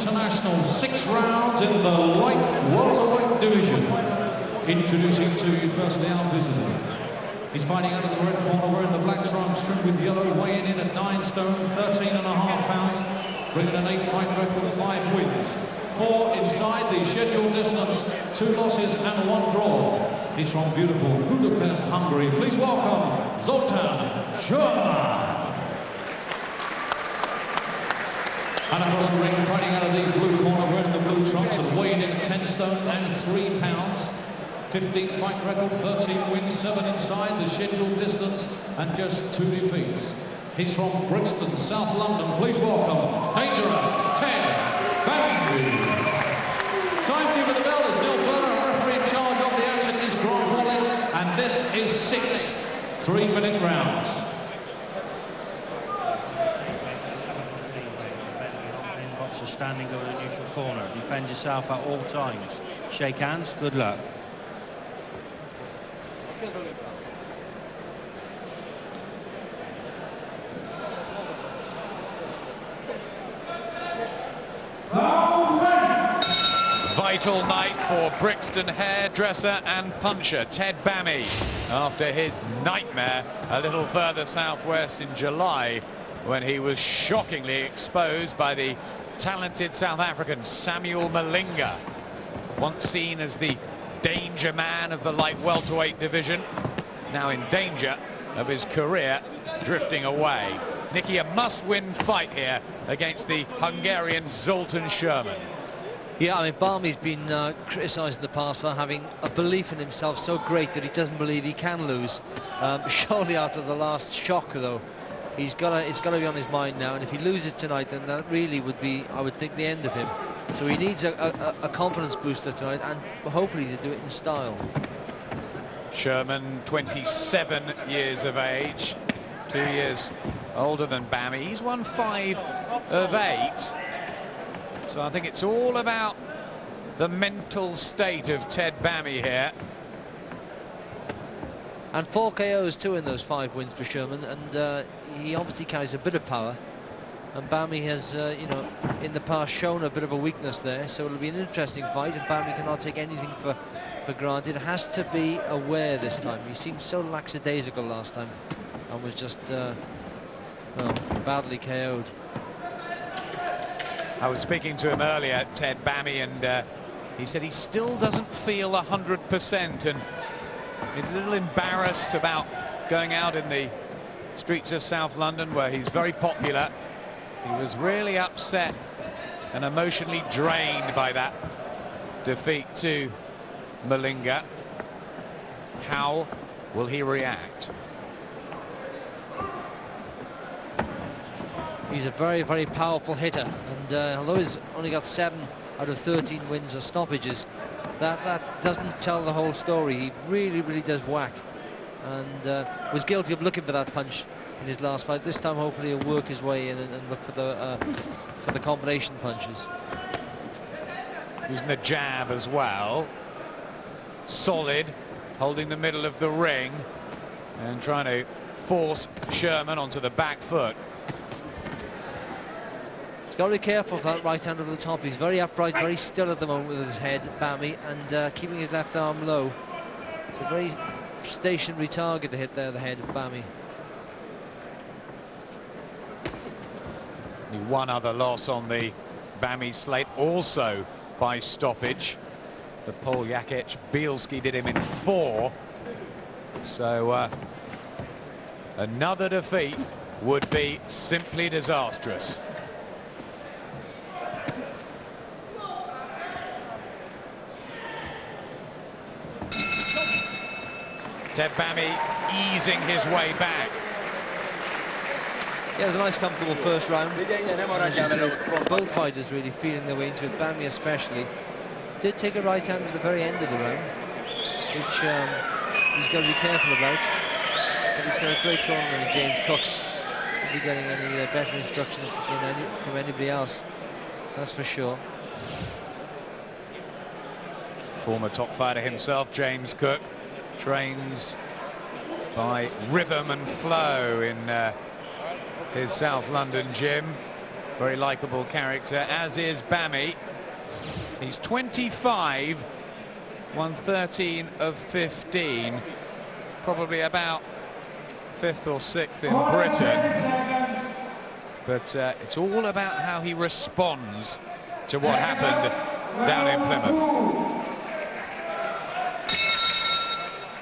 International, 6 rounds in the light welterweight division. Introducing to you firstly our visitor. He's fighting out of the red corner, wearing the black trunks trimmed with yellow, weighing in at 9 stone, 13.5 pounds, bringing an 8-fight record, 5 wins. 4 inside the scheduled distance, 2 losses and 1 draw. He's from beautiful Budapest, Hungary. Please welcome Zoltan Sherman. And across the ring, fighting out of the blue corner, wearing the blue trunks and weighing in at 10 stone and 3 pounds. 15-fight record, 13 wins, 7 inside the scheduled distance and just 2 defeats. He's from Brixton, South London. Please welcome Dangerous Ted Bami. Timekeeper the bell is Neil Burner. Referee in charge of the action is Grant Wallace. And this is 6 3-minute rounds. Boxer standing over the neutral corner. Defend yourself at all times. Shake hands. Good luck. Vital night for Brixton hairdresser and puncher Ted Bami after his nightmare a little further southwest in July when he was shockingly exposed by the talented South African Samuel Malinga, once seen as the danger man of the light welterweight division, now in danger of his career drifting away. Nicky, a must-win fight here against the Hungarian Zoltan Sherman. Yeah, I mean, Bami's been criticised in the past for having a belief in himself so great that he doesn't believe he can lose. Surely after the last shock, though, it's got to be on his mind now. And if he loses tonight, then that really would be, I would think, the end of him. So he needs a confidence booster tonight, and hopefully to do it in style. Sherman, 27 years of age, 2 years older than Bami. He's won 5 of 8. So I think it's all about the mental state of Ted Bami here. And 4 KOs too in those 5 wins for Sherman, and he obviously carries a bit of power. And Bami has, you know, in the past shown a bit of a weakness there, so it'll be an interesting fight, and Bami cannot take anything for granted. Has to be aware this time. He seemed so lackadaisical last time and was just well, badly KO'd. I was speaking to him earlier, Ted Bami, and he said he still doesn't feel 100%, and he's a little embarrassed about going out in the streets of South London, where he's very popular. He was really upset and emotionally drained by that defeat to Malinga. How will he react? He's a very, very powerful hitter, and although he's only got 7 out of 13 wins or stoppages, that doesn't tell the whole story. He really, really does whack, and was guilty of looking for that punch in his last fight. This time, hopefully, he'll work his way in and look for the combination punches. Using the jab as well. Solid, holding the middle of the ring and trying to force Sherman onto the back foot. He's got to be careful for that right hand over the top. He's very upright, very still at the moment with his head, Bami, and keeping his left arm low. It's a very stationary target to hit there, the head of Bami. One other loss on the Bami slate, also by stoppage. The Poljakic Bielski did him in 4. So another defeat would be simply disastrous. Ted Bami easing his way back. Yeah, it was a nice, comfortable first round. As you say, both fighters really feeling their way into it. Bami especially did take a right hand at the very end of the round, which he's got to be careful about. But he's got a great corner in James Cook. Won't be getting any better instruction from anybody else, that's for sure. Former top fighter himself, James Cook, trains by Rhythm and Flow in his South London gym. Very likeable character, as is Bami. He's 25, won 13 of 15. Probably about 5th or 6th in Britain. But it's all about how he responds to what happened down in Plymouth.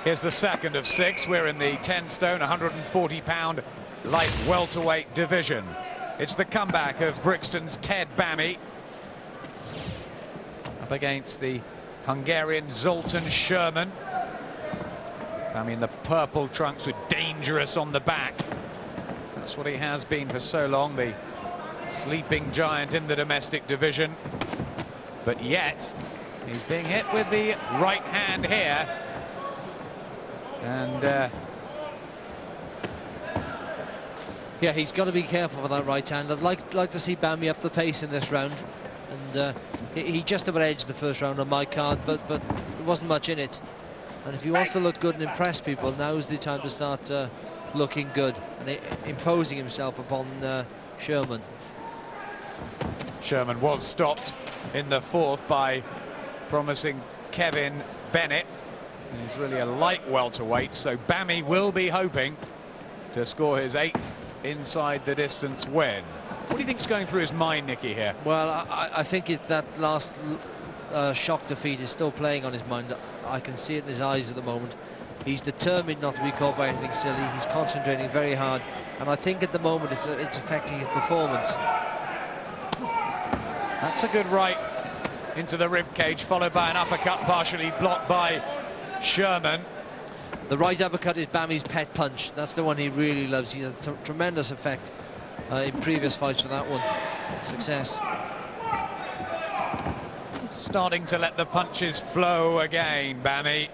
Here's the second of 6. We're in the 10 stone, 140-pound light welterweight division. It's the comeback of Brixton's Ted Bami up against the Hungarian Zoltan Sherman. Bami in the purple trunks with Dangerous on the back. That's what he has been for so long, the sleeping giant in the domestic division. But yet, he's being hit with the right hand here. And yeah, he's got to be careful with that right hand. I'd like to see Bami up the pace in this round. And he just about edged the first round on my card, but there wasn't much in it. And if he wants to look good and impress people, now's the time to start looking good and imposing himself upon Sherman. Sherman was stopped in the 4th by promising Kevin Bennett. He's really a light welterweight, so Bami will be hoping to score his 8th inside the distance win. What do you think's going through his mind, Nicky, here? Well, I think that last shock defeat is still playing on his mind. I can see it in his eyes at the moment. He's determined not to be caught by anything silly. He's concentrating very hard, and I think at the moment it's affecting his performance. That's a good right into the rib cage, followed by an uppercut partially blocked by Sherman. The right uppercut is Bami's pet punch. That's the one he really loves. He had a tremendous effect in previous fights for that one. Success. Starting to let the punches flow again, Bami.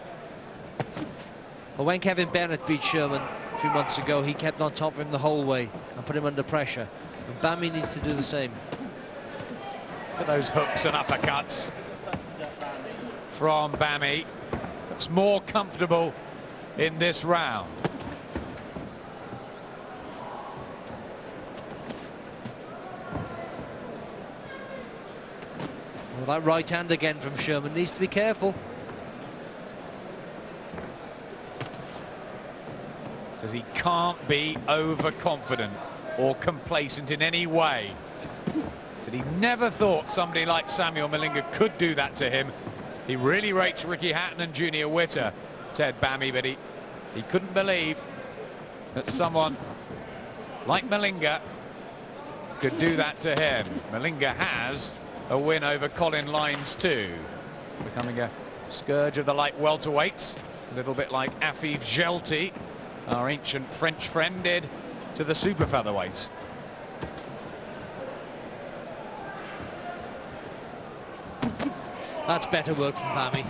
Well, when Kevin Bennett beat Sherman a few months ago, he kept on top of him the whole way and put him under pressure. And Bami needs to do the same. Look at those hooks and uppercuts from Bami. Looks more comfortable in this round. Well, that right hand again from Sherman needs to be careful. Says he can't be overconfident or complacent in any way. Said he never thought somebody like Samuel Malinga could do that to him. He really rates Ricky Hatton and Junior Witter, Ted Bami, but he couldn't believe that someone like Malinga could do that to him. Malinga has a win over Colin Lynes too, becoming a scourge of the light welterweights, a little bit like Afif Gelti, our ancient French friend, did to the super featherweights. That's better work from Bami.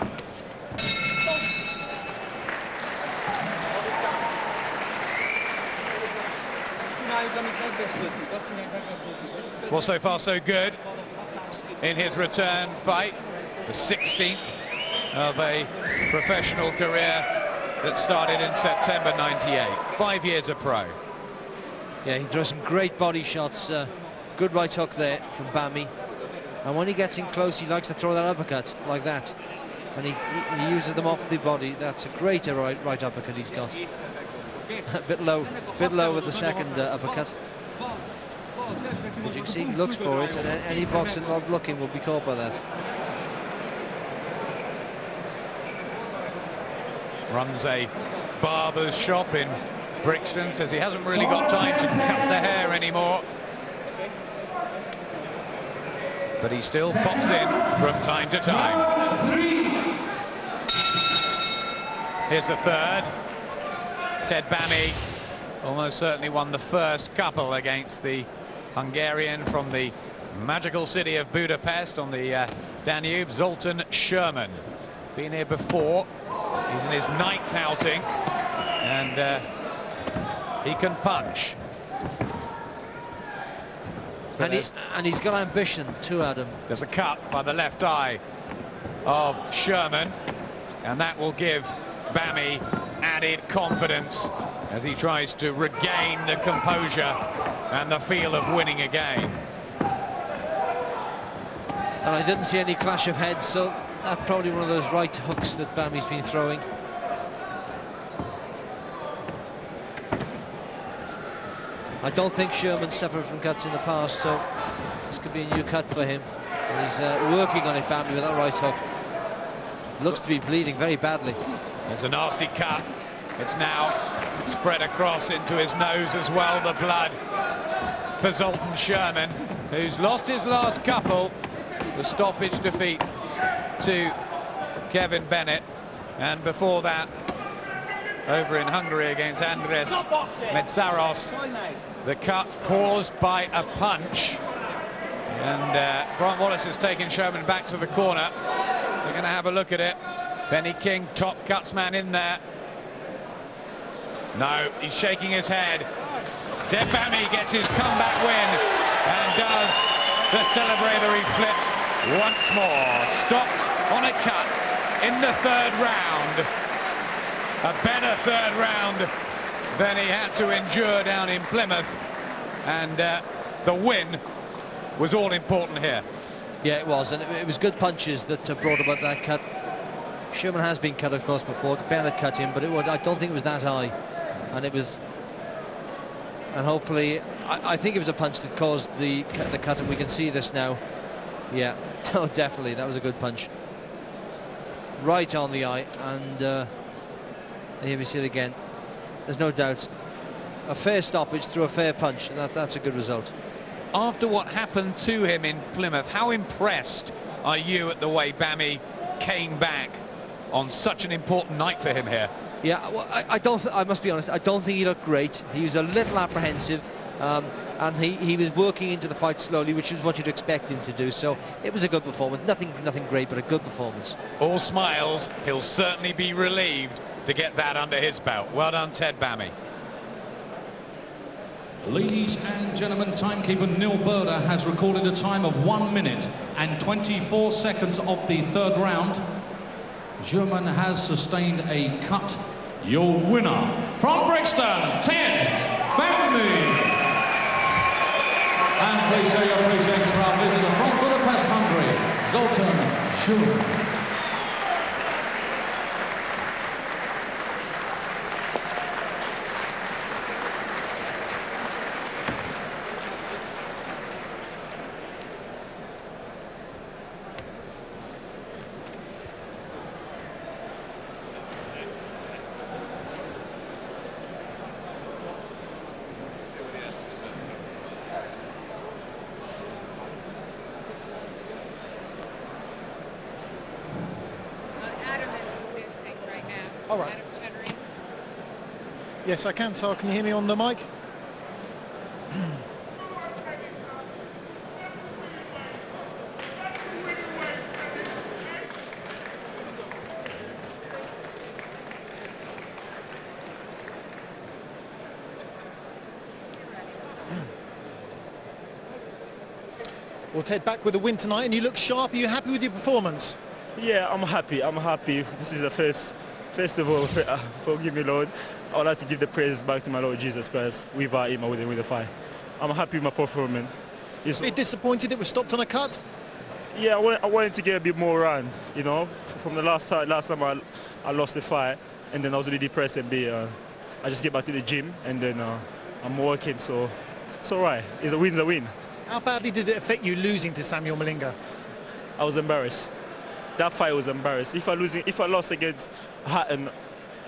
Well, so far so good in his return fight, the 16th of a professional career that started in September '98. 5 years a pro. Yeah, he throws some great body shots. Good right hook there from Bami. And when he gets in close, he likes to throw that uppercut like that. And he uses them off the body. That's a great right uppercut he's got. A bit low with the second uppercut. As you can see, he looks for it, and any boxer not looking will be caught by that. Runs a barber's shop in Brixton, says he hasn't really got time to cut the hair anymore. But he still pops in from time to time. Here's the third. Ted Bami almost certainly won the first couple against the Hungarian from the magical city of Budapest on the Danube, Zoltan Sherman. Been here before. He's in his 9th outing, and he can punch. And he's got ambition too, Adam. There's a cut by the left eye of Sherman, and that will give Bami added confidence as he tries to regain the composure and the feel of winning again. And I didn't see any clash of heads, so that's probably one of those right hooks that Bami's been throwing. I don't think Sherman suffered from cuts in the past, so this could be a new cut for him. And he's working on it, Bami, with that right hook. Looks to be bleeding very badly. There's a nasty cut. It's now spread across into his nose as well, the blood for Zoltan Sherman, who's lost his last couple. The stoppage defeat to Kevin Bennett, and before that, over in Hungary against Andres Metsaros, the cut caused by a punch. And Grant Wallace has taken Sherman back to the corner. They're going to have a look at it. Benny King, top cutsman in there. No, he's shaking his head. Ted Bami gets his comeback win and does the celebratory flip once more. Stopped on a cut in the third round. A better third round than he had to endure down in Plymouth. And the win was all important here. Yeah, it was, and it was good punches that brought about that cut. Sherman has been cut, of course, before. Bennett cut him, but I don't think it was that high. And it was, and hopefully, I think it was a punch that caused the cut, and we can see this now. Yeah, oh, definitely, that was a good punch. Right on the eye, and here we see it again. There's no doubt. A fair stoppage through a fair punch, and that's a good result. After what happened to him in Plymouth, how impressed are you at the way Bami came back on such an important night for him here? Yeah, well, I must be honest, I don't think he looked great. He was a little apprehensive, and he was working into the fight slowly, which is what you'd expect him to do. So it was a good performance. Nothing great, but a good performance. All smiles. He'll certainly be relieved to get that under his belt. Well done, Ted Bami. Ladies and gentlemen, timekeeper Neil Burder has recorded a time of 1 minute and 24 seconds of the third round. German has sustained a cut. Your winner from Brixton, Ted Bami. And please show your appreciation for our visitor from Budapest, Hungary, Zoltan Sherman. All right. Yes, I can. So can you hear me on the mic? Well, Ted, back with a win tonight, and you look sharp. Are you happy with your performance? Yeah, I'm happy. I'm happy. This is the first of all, forgive me, Lord. I would like to give the praise back to my Lord Jesus Christ. Without him, I wouldn't win the fight. I'm happy with my performance. A bit disappointed it was stopped on a cut? Yeah, I wanted to get a bit more run, you know. From the last time I lost the fight, and then I was really depressed and I just get back to the gym, and then I'm working, so it's all right. It's a win's a win. How badly did it affect you losing to Samuel Malinga? I was embarrassed. That fight was embarrassed. If I lost against Hatton,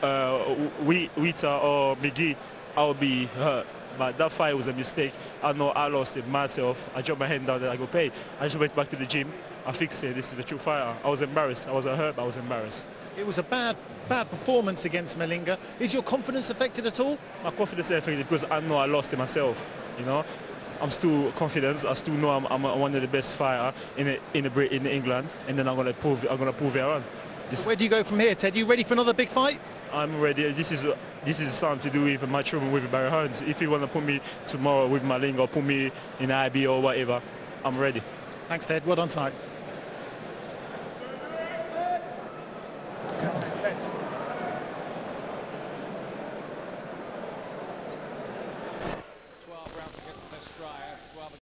Wita or McGee, I would be hurt. But that fight was a mistake. I know I lost it myself. I dropped my hand down and I got paid. I just went back to the gym. I fixed it. This is the true fighter. I was embarrassed. I wasn't hurt, but I was embarrassed. It was a bad performance against Malinga. Is your confidence affected at all? My confidence is affected because I know I lost it myself. You know, I'm still confident. I still know I'm one of the best fighters in England, and then I'm gonna prove it on. Where do you go from here, Ted? Are you ready for another big fight? I'm ready. This is something to do with a matchroom with Barry Hearns. If you want to put me tomorrow with Malinga or put me in IB or whatever, I'm ready. Thanks, Ted. Well done tonight.